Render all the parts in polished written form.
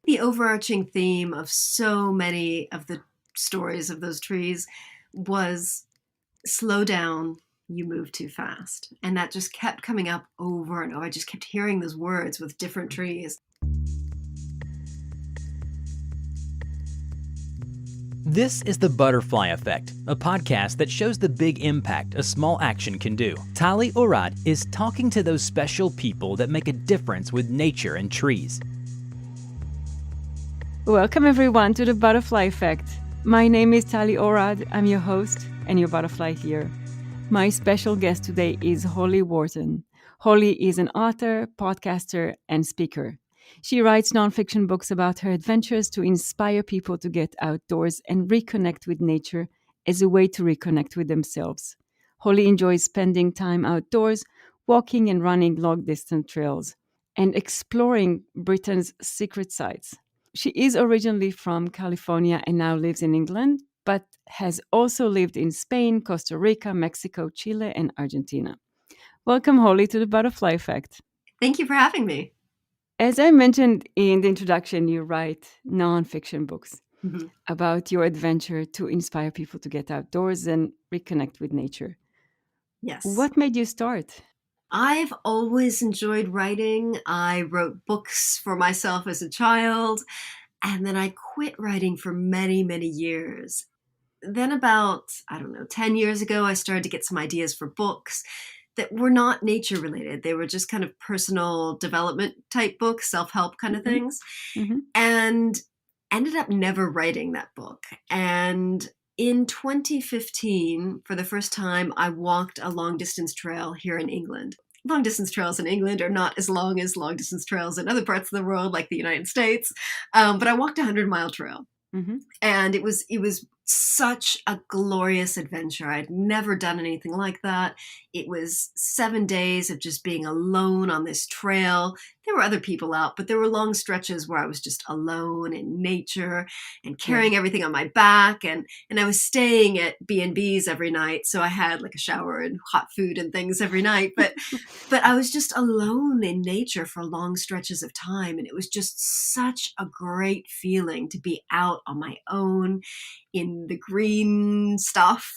the overarching theme of so many of the stories of those trees was slow down, you move too fast. And that just kept coming up over and over. I just kept hearing those words with different trees. This is The Butterfly Effect, a podcast that shows the big impact a small action can do. Holly Worton is talking to those special people that make a difference with nature and trees. Welcome everyone to The Butterfly Effect. My name is Holly Worton. I'm your host and your butterfly here. My special guest today is Holly Worton. Holly is an author, podcaster, and speaker. She writes nonfiction books about her adventures to inspire people to get outdoors and reconnect with nature as a way to reconnect with themselves. Holly enjoys spending time outdoors, walking and running long-distance trails, and exploring Britain's secret sites. She is originally from California and now lives in England, but has also lived in Spain, Costa Rica, Mexico, Chile, and Argentina. Welcome, Holly, to The Butterfly Effect. Thank you for having me. As I mentioned in the introduction, you write nonfiction books about your adventure to inspire people to get outdoors and reconnect with nature. Yes. What made you start? I've always enjoyed writing. I wrote books for myself as a child, and then I quit writing for many, many years. Then about, 10 years ago, I started to get some ideas for books that were not nature related. They were just kind of personal development type books, self-help kind of things, and ended up never writing that book. And in 2015, for the first time, I walked a long distance trail here in England. Long distance trails in England are not as long distance trails in other parts of the world, like the United States. But I walked a 100-mile trail. And it was such a glorious adventure. I'd never done anything like that. It was 7 days of just being alone on this trail. There were other people out, but there were long stretches where I was just alone in nature and carrying everything on my back. And I was staying at B&Bs every night. So I had like a shower and hot food and things every night. But I was just alone in nature for long stretches of time. And it was just such a great feeling to be out on my own in the green stuff.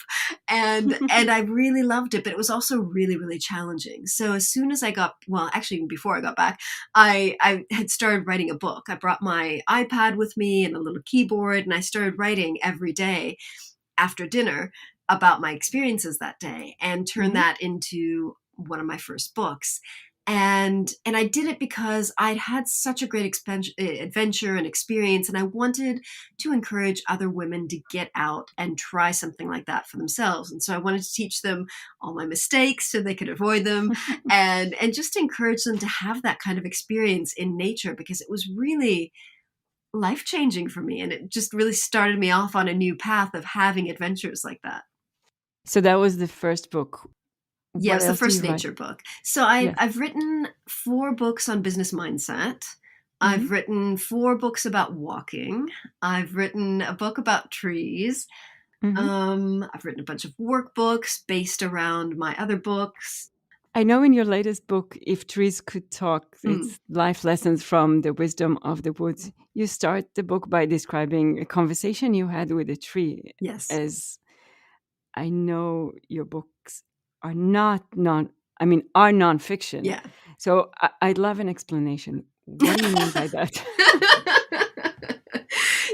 And I really loved it, but it was also really, really challenging. So as soon as actually before I got back, I had started writing a book. I brought my iPad with me and a little keyboard, and I started writing every day after dinner about my experiences that day and turned that into one of my first books. And I did it because I'd had such a great adventure and experience, and I wanted to encourage other women to get out and try something like that for themselves. And so I wanted to teach them all my mistakes so they could avoid them and just encourage them to have that kind of experience in nature, because it was really life-changing for me. And it just really started me off on a new path of having adventures like that. So that was the first book. Yeah, it's the first nature book. So I've written 4 books on business mindset. I've written 4 books about walking. I've written a book about trees. I've written a bunch of workbooks based around my other books. I know in your latest book, If Trees Could Talk, it's life lessons from the wisdom of the woods. You start the book by describing a conversation you had with a tree. Yes. As I know your books are are nonfiction. Yeah. So I'd love an explanation. What do you mean by that?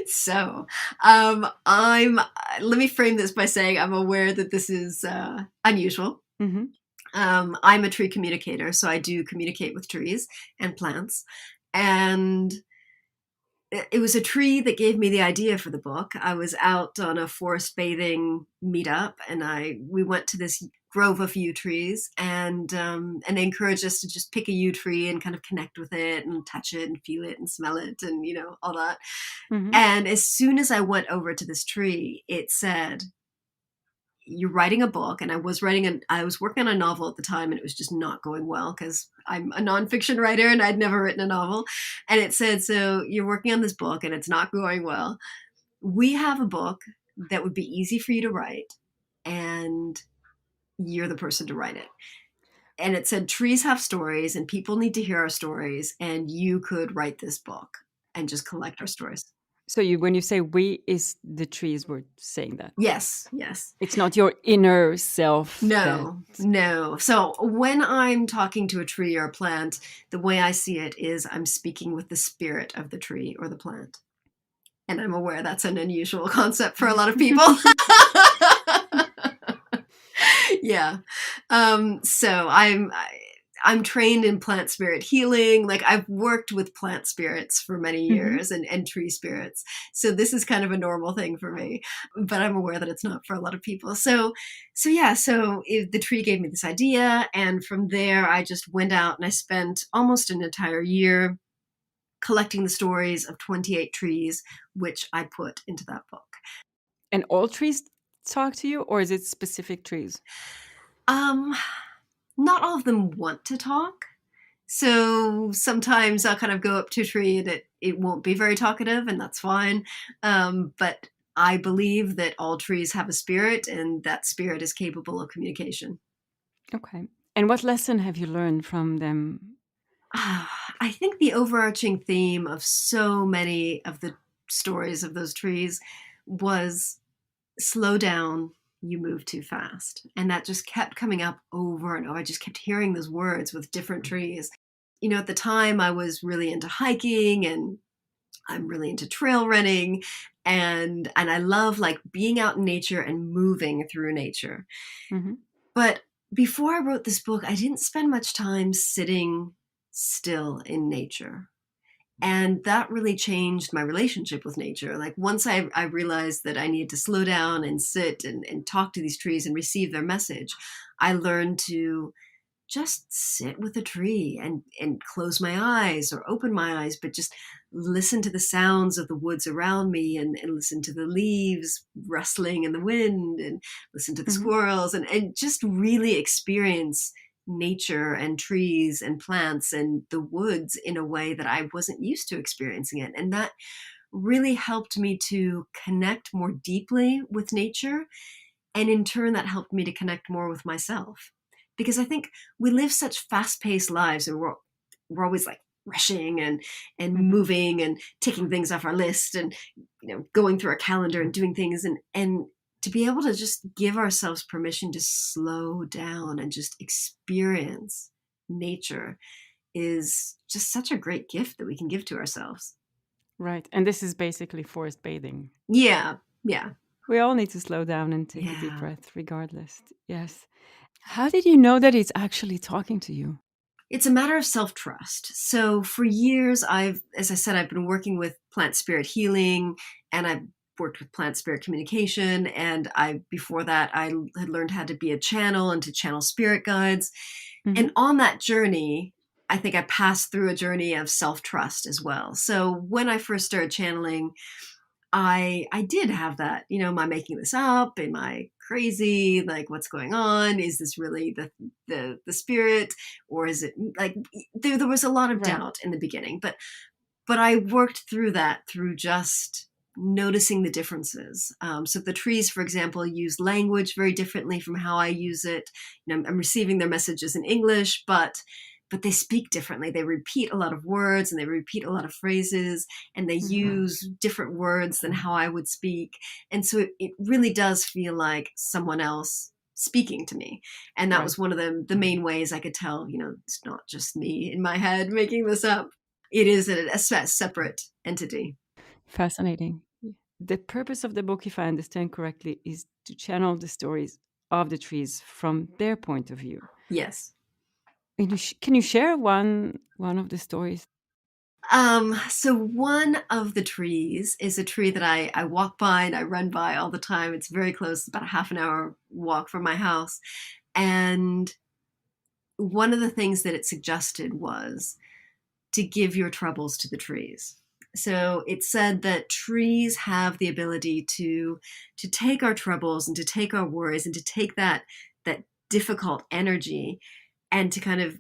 So, let me frame this by saying I'm aware that this is unusual. I'm a tree communicator, so I do communicate with trees and plants. And it was a tree that gave me the idea for the book. I was out on a forest bathing meetup, and we went to this grove of yew trees, and they encouraged us to just pick a yew tree and kind of connect with it and touch it and feel it and smell it and all that. And as soon as I went over to this tree, it said, "You're writing a book." And I was working on a novel at the time, and it was just not going well because I'm a nonfiction writer and I'd never written a novel. And it said, "So you're working on this book and it's not going well. We have a book that would be easy for you to write, and you're the person to write it." And it said, "Trees have stories and people need to hear our stories, and you could write this book." and just collect our stories. So when you say we, is the trees were saying that? Yes, yes. It's not your inner self that. No, no. So when I'm talking to a tree or a plant, the way I see it is I'm speaking with the spirit of the tree or the plant. And I'm aware that's an unusual concept for a lot of people. Yeah. So I'm trained in plant spirit healing. Like I've worked with plant spirits for many Mhm. years and tree spirits. So this is kind of a normal thing for me, but I'm aware that it's not for a lot of people. So yeah, the tree gave me this idea. And from there, I just went out and I spent almost an entire year collecting the stories of 28 trees, which I put into that book. And all trees talk to you, or is it specific trees? Um, Not all of them want to talk. So sometimes I'll kind of go up to a tree and it won't be very talkative, and that's fine. But I believe that all trees have a spirit, and that spirit is capable of communication. Okay. And what lesson have you learned from them? I think the overarching theme of so many of the stories of those trees was slow down, you move too fast. And that just kept coming up over and over. I just kept hearing those words with different trees. At the time I was really into hiking and I'm really into trail running and I love like being out in nature and moving through nature. Hmm. But before I wrote this book, I didn't spend much time sitting still in nature. And that really changed my relationship with nature. Like once I realized that I needed to slow down and sit and talk to these trees and receive their message, I learned to just sit with a tree and close my eyes or open my eyes, but just listen to the sounds of the woods around me and listen to the leaves rustling in the wind and listen to the Hmm. squirrels and just really experience nature and trees and plants and the woods in a way that I wasn't used to experiencing it. And that really helped me to connect more deeply with nature, and in turn, that helped me to connect more with myself. Because I think we live such fast paced lives and we're always like rushing and Hmm. moving and ticking things off our list and going through our calendar and doing things and to be able to just give ourselves permission to slow down and just experience nature is just such a great gift that we can give to ourselves. Right. And this is basically forest bathing. Yeah, yeah, We all need to slow down and take a deep yeah. breath, regardless. Yes. How did you know that it's actually talking to you? It's a matter of self-trust. So for years, as I said, I've been working with plant spirit healing and I've worked with plant spirit communication. And before that, I had learned how to be a channel and to channel spirit guides. Hmm. And on that journey, I think I passed through a journey of self-trust as well. So when I first started channeling, I did have that, am I making this up? Am I crazy? Like what's going on? Is this really the spirit? Or is it like there was a lot of Right. doubt in the beginning, but I worked through that through just noticing the differences. So the trees, for example, use language very differently from how I use it. I'm receiving their messages in English, but they speak differently. They repeat a lot of words and they repeat a lot of phrases and they Hmm. use different words than how I would speak. And so it really does feel like someone else speaking to me. And that Right. was one of the main ways I could tell, it's not just me in my head making this up. It is a separate entity. Fascinating. The purpose of the book, if I understand correctly, is to channel the stories of the trees from their point of view. Yes. Can you share one of the stories? So one of the trees is a tree that I walk by and I run by all the time. It's very close, about a half an hour walk from my house. And one of the things that it suggested was to give your troubles to the trees. So it said that trees have the ability to take our troubles and to take our worries and to take that difficult energy and to kind of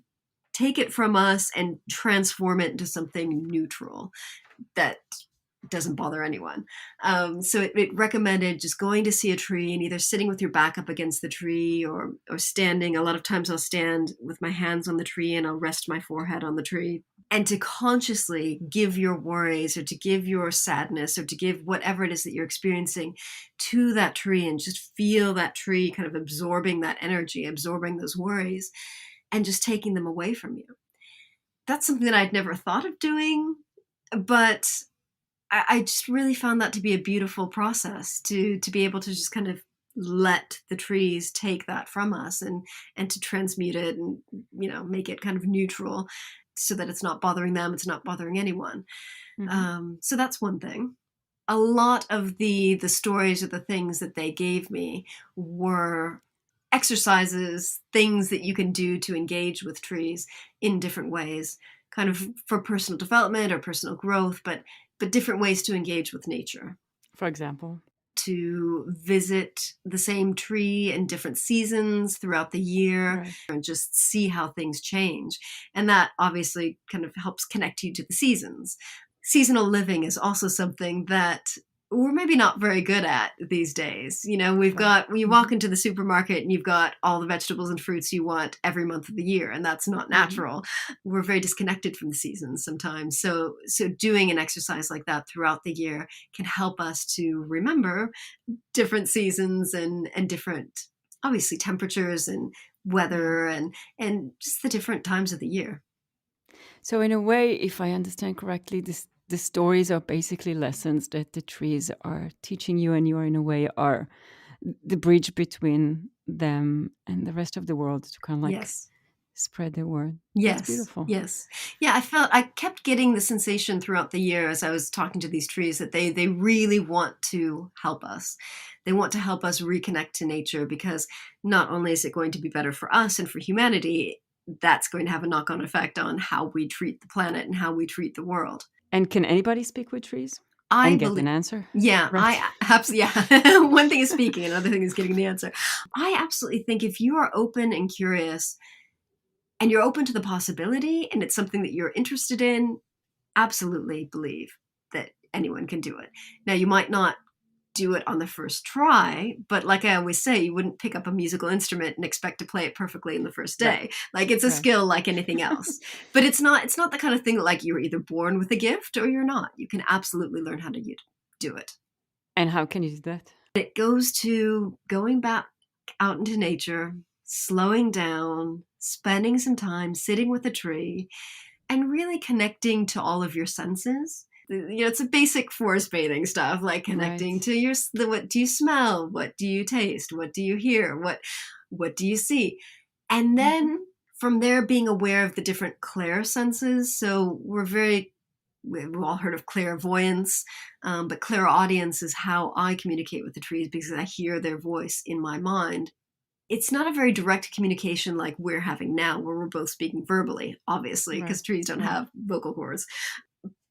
take it from us and transform it into something neutral that doesn't bother anyone. So it recommended just going to see a tree and either sitting with your back up against the tree or standing. A lot of times I'll stand with my hands on the tree and I'll rest my forehead on the tree and to consciously give your worries or to give your sadness or to give whatever it is that you're experiencing to that tree and just feel that tree kind of absorbing that energy, absorbing those worries and just taking them away from you. That's something that I'd never thought of doing, but I just really found that to be a beautiful process to be able to just kind of let the trees take that from us and to transmute it and make it kind of neutral so that it's not bothering them, it's not bothering anyone. So that's one thing. A lot of the stories or the things that they gave me were exercises, things that you can do to engage with trees in different ways, kind of for personal development or personal growth, but different ways to engage with nature. For example? To visit the same tree in different seasons throughout the year, right, and just see how things change. And that obviously kind of helps connect you to the seasons. Seasonal living is also something that we're maybe not very good at these days. We've got, when you walk into the supermarket and you've got all the vegetables and fruits you want every month of the year, and that's not natural. We're very disconnected from the seasons sometimes. So doing an exercise like that throughout the year can help us to remember different seasons and different, obviously, temperatures and weather and just the different times of the year. So in a way, if I understand correctly, the stories are basically lessons that the trees are teaching you, and you are in a way are the bridge between them and the rest of the world to kind of like spread the word. Yes. That's beautiful. Yes. Yeah, I kept getting the sensation throughout the year as I was talking to these trees that they really want to help us. They want to help us reconnect to nature, because not only is it going to be better for us and for humanity, that's going to have a knock-on effect on how we treat the planet and how we treat the world. And can anybody speak with trees and get an answer? Yeah, right. Yeah. One thing is speaking, another thing is getting the answer. I absolutely think if you are open and curious and you're open to the possibility and it's something that you're interested in, absolutely believe that anyone can do it. Now, you might not do it on the first try, but like I always say, you wouldn't pick up a musical instrument and expect to play it perfectly in the first day. Right. Like, it's a skill like anything else. But it's not the kind of thing that, like, you're either born with a gift or you're not. You can absolutely learn how to do it. And how can you do that? It goes to going back out into nature, slowing down, spending some time sitting with a tree, and really connecting to all of your senses. It's a basic forest bathing stuff, like connecting to what do you smell? What do you taste? What do you hear? What do you see? And then from there, being aware of the different clair senses. So we've all heard of clairvoyance, but clairaudience is how I communicate with the trees, because I hear their voice in my mind. It's not a very direct communication like we're having now, where we're both speaking verbally, obviously, because trees don't have vocal cords.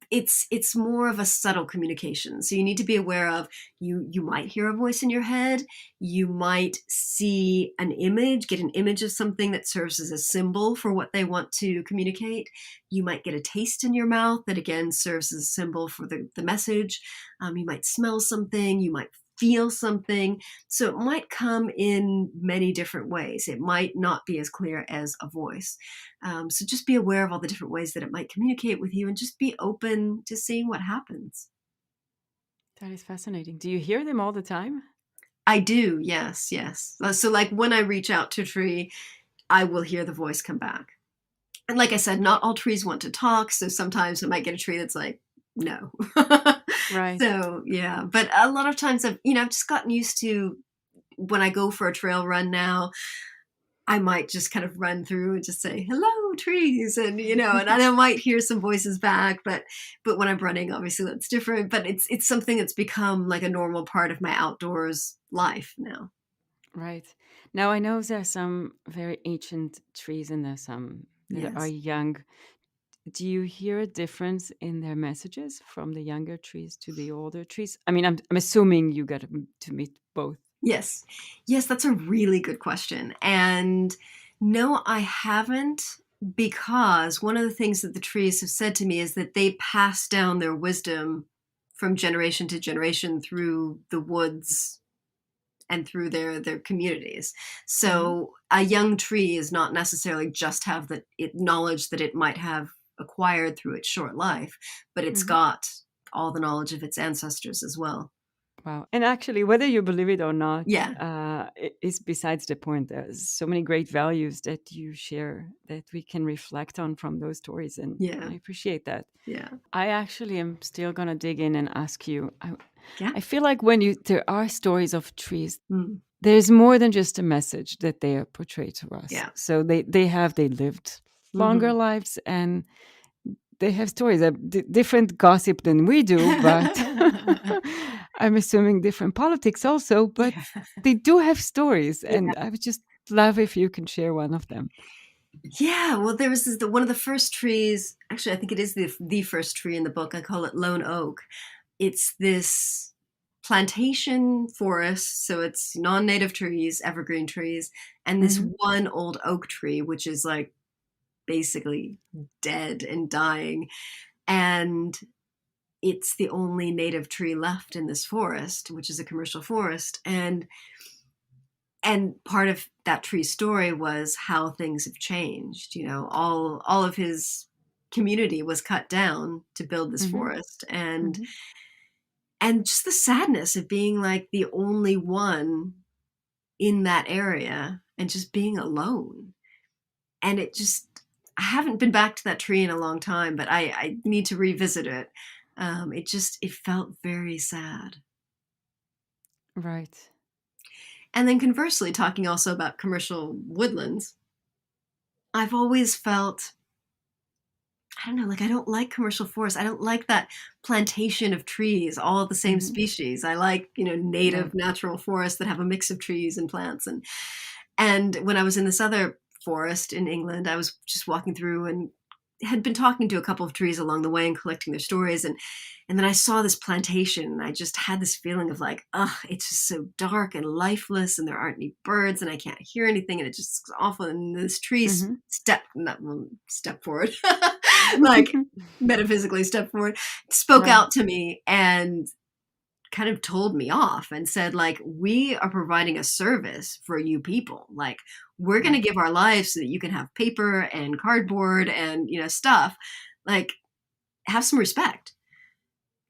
It's more of a subtle communication. So you need to be aware of, you might hear a voice in your head. You might see an image, get an image of something that serves as a symbol for what they want to communicate. You might get a taste in your mouth that, again, serves as a symbol for the message. You might smell something. You might feel something. So it might come in many different ways. It might not be as clear as a voice. So just be aware of all the different ways that it might communicate with you, and just be open to seeing what happens. That is fascinating. Do you hear them all the time? I do, yes. So like when I reach out to a tree, I will hear the voice come back. And like I said, not all trees want to talk. So sometimes I might get a tree that's like, no. Right. So yeah, but a lot of times I've just gotten used to, when I go for a trail run now, I might just kind of run through and just say, hello, trees. And, and I might hear some voices back, but when I'm running, obviously that's different. But it's something that's become like a normal part of my outdoors life now. Right. Now, I know there's some very ancient trees and there's some that are young. Do you hear a difference in their messages from the younger trees to the older trees? I mean, I'm assuming you got to meet both. Yes, that's a really good question. And no, I haven't, because one of the things that the trees have said to me is that they pass down their wisdom from generation to generation through the woods and through their communities. So a young tree is not necessarily just have the knowledge that it might have acquired through its short life, but it's Mhm. got all the knowledge of its ancestors as well. Wow. And actually, whether you believe it or not, Yeah, is besides the point. There's so many great values that you share that we can reflect on from those stories. And yeah, I appreciate that. yeah, I actually am still going to dig in and ask you. yeah. I feel like there are stories of trees, Mm, there's more than just a message that they are portrayed to us. yeah. So they lived longer Hmm. lives, and they have stories, different gossip than we do, but I'm assuming different politics also, but Yeah, they do have stories, yeah. and I would just love if you can share one of them. Yeah, well, there was one of the first trees. Actually, I think it is the first tree in the book. I call it lone oak. It's this plantation forest, so it's non-native trees, evergreen trees, and this Hmm. one old oak tree, which is like basically dead and dying. And it's the only native tree left in this forest, which is a commercial forest. And part of that tree's story was how things have changed. All of his community was cut down to build this Hmm. forest, and Hmm. just the sadness of being like the only one in that area and just being alone. And it just, I haven't been back to that tree in a long time, but I need to revisit it. It felt very sad. Right. And then conversely, talking also about commercial woodlands, I've always felt, I don't know, like I don't like commercial forests. I don't like that plantation of trees, all of the same Hmm. species. I like, Right. native natural forests that have a mix of trees and plants. And when I was in this other forest in England, I was just walking through and had been talking to a couple of trees along the way and collecting their stories. And then I saw this plantation and I just had this feeling of like, oh, it's just so dark and lifeless and there aren't any birds and I can't hear anything and it just looks awful. And this tree Hmm. step forward, like metaphysically step forward, spoke Right. out to me and kind of told me off and said like, we are providing a service for you people. Like, we're going to Right. give our lives so that you can have paper and cardboard and stuff. Like, have some respect.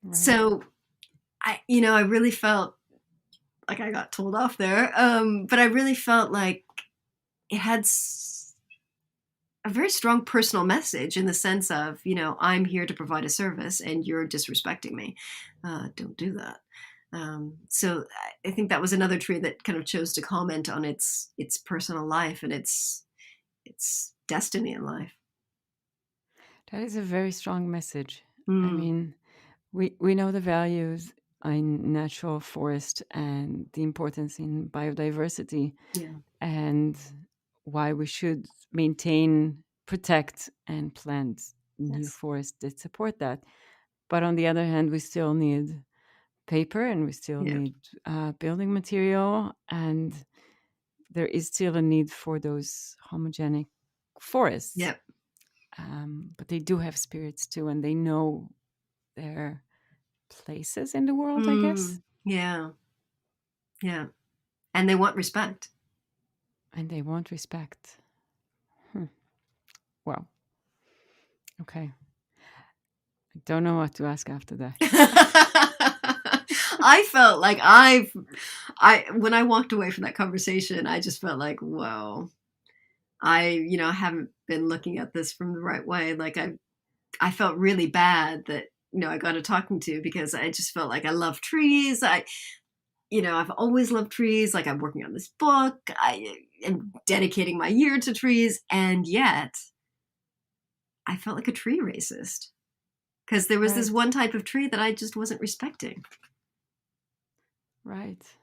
Right. So I really felt like I got told off there, but I really felt like it had a very strong personal message in the sense of, I'm here to provide a service and you're disrespecting me. Don't do that. So I think that was another tree that kind of chose to comment on its personal life and its destiny in life. That is a very strong message. I Mm, mean, we know the values in natural forest and the importance in biodiversity yeah. and why we should maintain, protect, and plant new Yes. forests that support that. But on the other hand, we still need paper and we still Yeah. need building material, and there is still a need for those homogenic forests. Yep. But they do have spirits too, and they know their places in the world, I guess, Yeah. Yeah. And they want respect. and they want respect. Hmm. Well, okay. I don't know what to ask after that. I felt like I when I walked away from that conversation, I just felt like, whoa, I haven't been looking at this from the right way. Like I felt really bad that, I got a talking to because I just felt like I love trees. I've always loved trees. Like I'm working on this book. I am dedicating my year to trees. And yet I felt like a tree racist because there was this Right, one type of tree that I just wasn't respecting. right.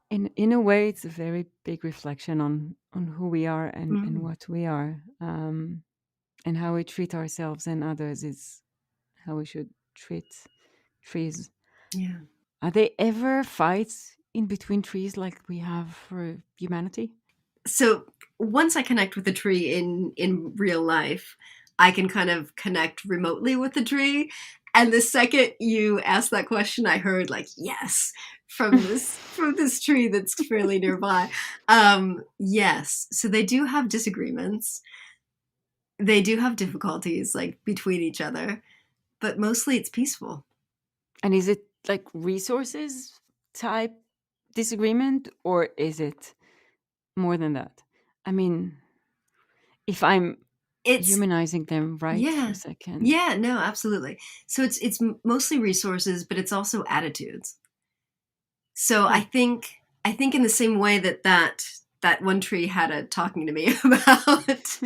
In a way, it's a very big reflection on who we are and Mm, what we are, and how we treat ourselves and others is how we should treat trees. yeah. Are there ever fights in between trees like we have for humanity? So once I connect with the tree in real life, I can kind of connect remotely with the tree. And the second you asked that question, I heard like yes from this tree that's fairly nearby. Yes, so they do have disagreements. They do have difficulties like between each other, but mostly it's peaceful. And is it like resources type disagreement, or is it more than that? I mean, if I'm It's humanizing them right for a yeah. second. Yeah, no, absolutely. So it's mostly resources, but it's also attitudes. So Hmm. I think in the same way that one tree had a talking to me about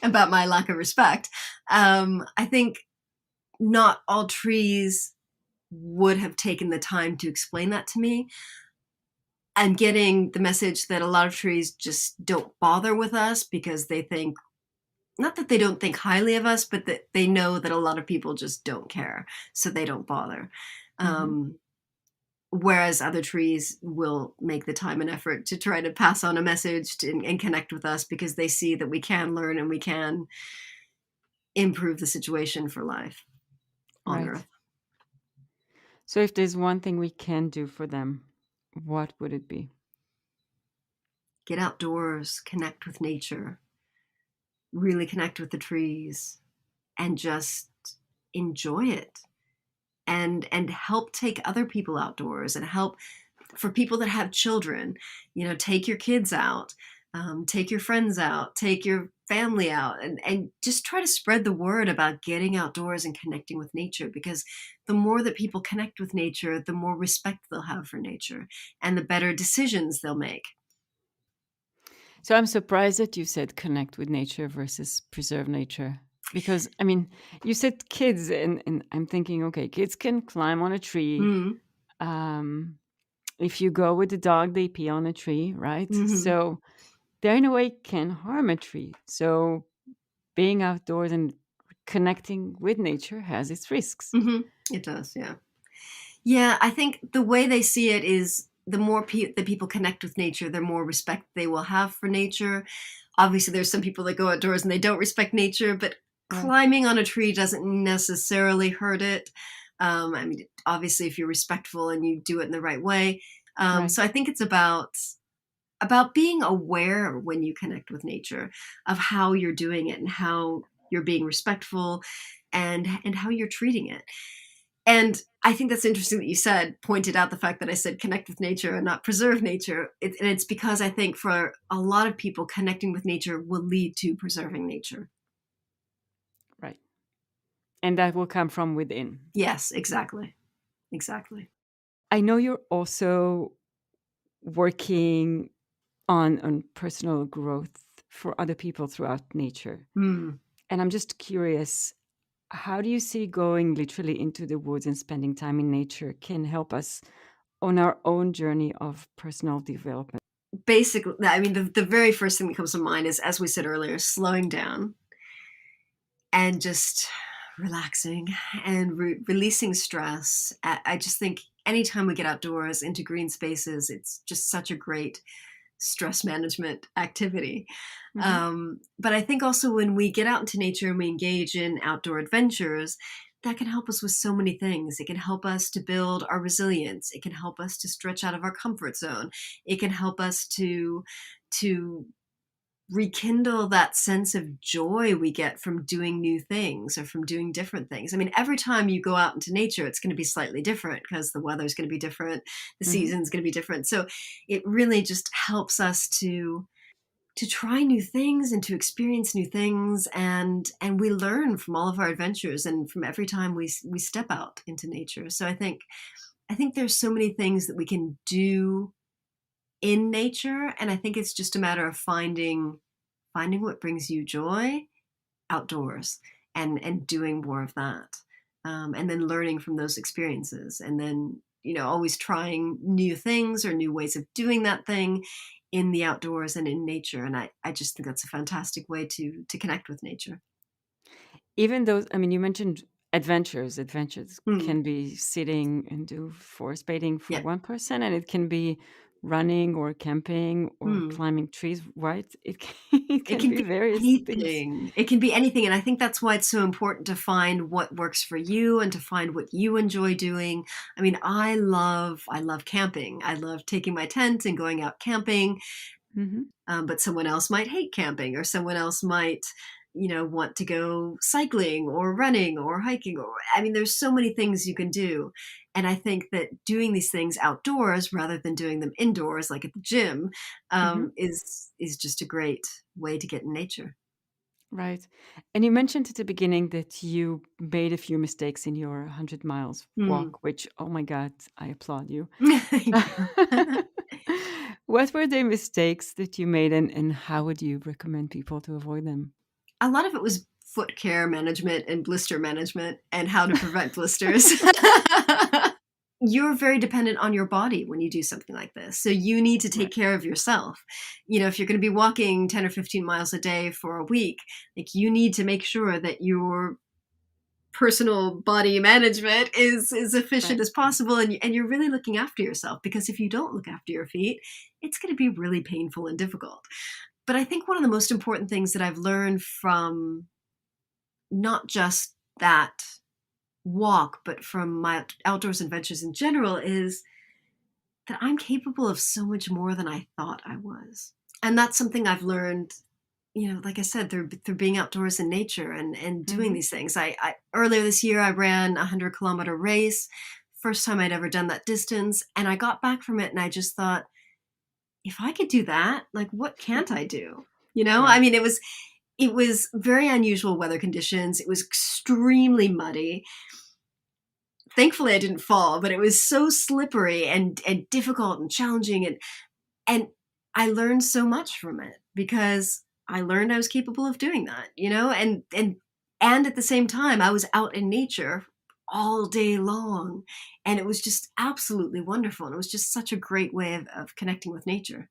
about my lack of respect. I think not all trees would have taken the time to explain that to me. I'm getting the message that a lot of trees just don't bother with us because they think, not that they don't think highly of us, but that they know that a lot of people just don't care, so they don't bother. Hmm. Um, Whereas other trees will make the time and effort to try to pass on a message and connect with us because they see that we can learn and we can improve the situation for life on Right. Earth. So if there's one thing we can do for them, what would it be? Get outdoors, connect with nature, really connect with the trees, and just enjoy it. And help take other people outdoors and help for people that have children, take your kids out, take your friends out, take your family out, and just try to spread the word about getting outdoors and connecting with nature, because the more that people connect with nature, the more respect they'll have for nature and the better decisions they'll make. So I'm surprised that you said connect with nature versus preserve nature. Because, I mean, you said kids, and I'm thinking, okay, kids can climb on a tree. Mm-hmm. Um, if you go with the dog, they pee on a tree, right? Mm-hmm. So they, in a way, can harm a tree. So being outdoors and connecting with nature has its risks. Mm-hmm. It does, yeah. Yeah, I think the way they see it is the more that people connect with nature, the more respect they will have for nature. Obviously, there's some people that go outdoors and they don't respect nature, but Right, climbing on a tree doesn't necessarily hurt it. I mean, obviously, if you're respectful and you do it in the right way. right. So I think it's about being aware when you connect with nature of how you're doing it and how you're being respectful and how you're treating it. And I think that's interesting that you pointed out the fact that I said connect with nature and not preserve nature. And it's because I think for a lot of people, connecting with nature will lead to preserving nature. Right. And that will come from within. Yes, exactly. Exactly. I know you're also working on personal growth for other people throughout nature. Hmm. And I'm just curious, how do you see going literally into the woods and spending time in nature can help us on our own journey of personal development? Basically, I mean, the very first thing that comes to mind is, as we said earlier, slowing down and just relaxing and releasing stress. I just think anytime we get outdoors into green spaces, it's just such a great stress management activity. Hmm. But I think also when we get out into nature and we engage in outdoor adventures, that can help us with so many things. It can help us to build our resilience. It can help us to stretch out of our comfort zone. It can help us to rekindle that sense of joy we get from doing new things or from doing different things. I mean, every time you go out into nature, it's going to be slightly different because the weather's going to be different, the Hmm. season's going to be different. So it really just helps us to try new things and to experience new things, and we learn from all of our adventures and from every time we step out into nature. So I think there's so many things that we can do in nature, and I think it's just a matter of finding what brings you joy outdoors and doing more of that, and then learning from those experiences, and then always trying new things or new ways of doing that thing in the outdoors and in nature. And I just think that's a fantastic way to connect with nature. Even those, I mean, you mentioned adventures. Adventures Hmm. can be sitting and do forest bathing for Yeah. one person, and it can be running or camping or Hmm. climbing trees, right? It It can can be be various things. anything. It can be anything. And I think that's why it's so important to find what works for you and to find what you enjoy doing. I mean, I love camping. I love taking my tent and going out camping. Hmm. But someone else might hate camping, or someone else might want to go cycling or running or hiking, or there's so many things you can do. And I think that doing these things outdoors rather than doing them indoors, like at the gym, Hmm. is just a great way to get in nature. Right. And you mentioned at the beginning that you made a few mistakes in your 100 miles Hmm. walk, which, oh my God, I applaud you. Thank you. What were the mistakes that you made, and how would you recommend people to avoid them? A lot of it was foot care management and blister management and how to prevent blisters. You're very dependent on your body when you do something like this. So you need to take Right. care of yourself. If you're going to be walking 10 or 15 miles a day for a week, like you need to make sure that your personal body management is as efficient Right. as possible, and you're really looking after yourself, because if you don't look after your feet, it's going to be really painful and difficult. But I think one of the most important things that I've learned from not just that walk, but from my outdoors adventures in general, is that I'm capable of so much more than I thought I was. And that's something I've learned, like I said, through being outdoors in nature and doing Hmm. these things. I earlier this year I ran a 100-kilometer race, first time I'd ever done that distance, and I got back from it and I just thought, if I could do that, like what can't I do? Right. It was very unusual weather conditions. It was extremely muddy. Thankfully I didn't fall, but it was so slippery and difficult and challenging, and I learned so much from it because I learned I was capable of doing that, and at the same time I was out in nature all day long, and it was just absolutely wonderful, and it was just such a great way of connecting with nature.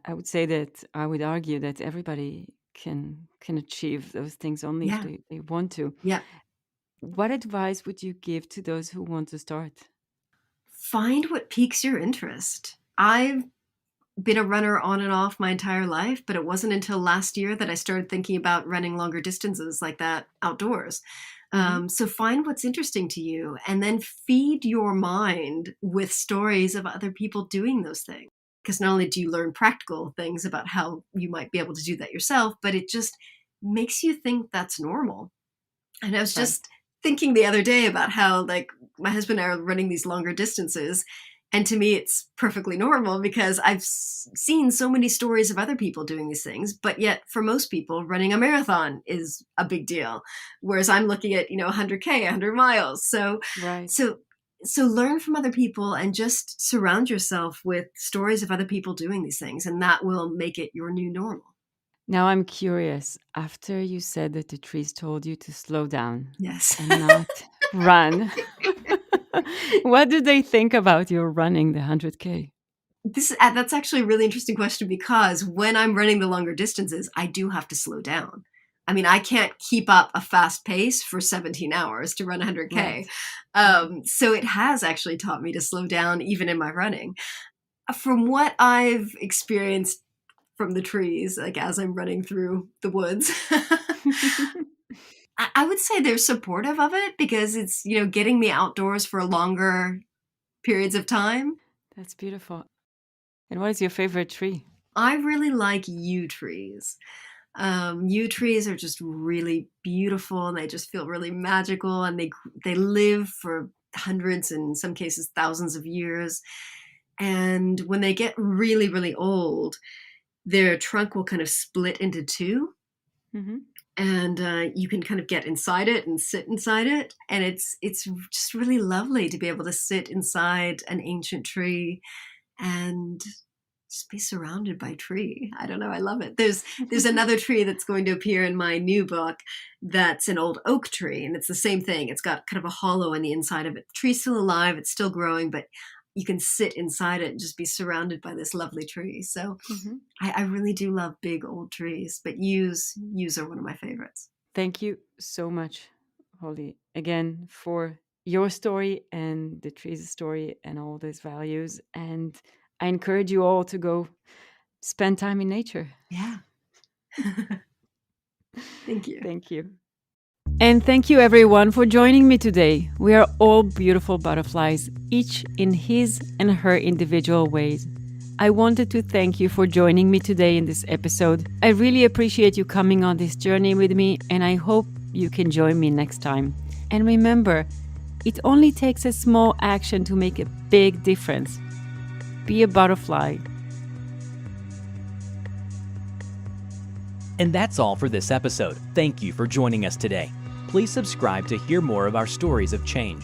I would say that I would argue that everybody can achieve those things only if Yeah. they want to. Yeah. What advice would you give to those who want to start? Find what piques your interest. I've been a runner on and off my entire life, but it wasn't until last year that I started thinking about running longer distances like that outdoors. Hmm. So find what's interesting to you and then feed your mind with stories of other people doing those things. Because not only do you learn practical things about how you might be able to do that yourself, but it just makes you think that's normal. And I was Right. just thinking the other day about how, like, my husband and I are running these longer distances. And to me, it's perfectly normal because I've seen so many stories of other people doing these things. But yet, for most people, running a marathon is a big deal. Whereas I'm looking at, 100K, 100 miles. Right. So, so learn from other people and just surround yourself with stories of other people doing these things. And that will make it your new normal. Now I'm curious. After you said that the trees told you to slow down Yes. and not run, what did they think about your running the 100K? That's actually a really interesting question, because when I'm running the longer distances, I do have to slow down. I can't keep up a fast pace for 17 hours to run Right. 100K. Mhm. So it has actually taught me to slow down even in my running. From what I've experienced from the trees, like as I'm running through the woods, I would say they're supportive of it because it's, getting me outdoors for longer periods of time. That's beautiful. And what is your favorite tree? I really like yew trees. Yew trees are just really beautiful, and they just feel really magical, and they live for hundreds and in some cases thousands of years. And when they get really, really old, their trunk will kind of split into two, Hmm. and you can kind of get inside it and sit inside it, and it's just really lovely to be able to sit inside an ancient tree and just be surrounded by tree. I don't know. I love it. There's another tree that's going to appear in my new book that's an old oak tree, and it's the same thing. It's got kind of a hollow on the inside of it. The tree's still alive. It's still growing, but you can sit inside it and just be surrounded by this lovely tree. So Hmm. I really do love big old trees, but yews are one of my favorites. Thank you so much, Holly, again for your story and the trees' story and all these values. And I encourage you all to go spend time in nature. Yeah. Thank you. Thank you. And thank you, everyone, for joining me today. We are all beautiful butterflies, each in his and her individual ways. I wanted to thank you for joining me today in this episode. I really appreciate you coming on this journey with me, and I hope you can join me next time. And remember, it only takes a small action to make a big difference. Be a butterfly. And that's all for this episode. Thank you for joining us today. Please subscribe to hear more of our stories of change.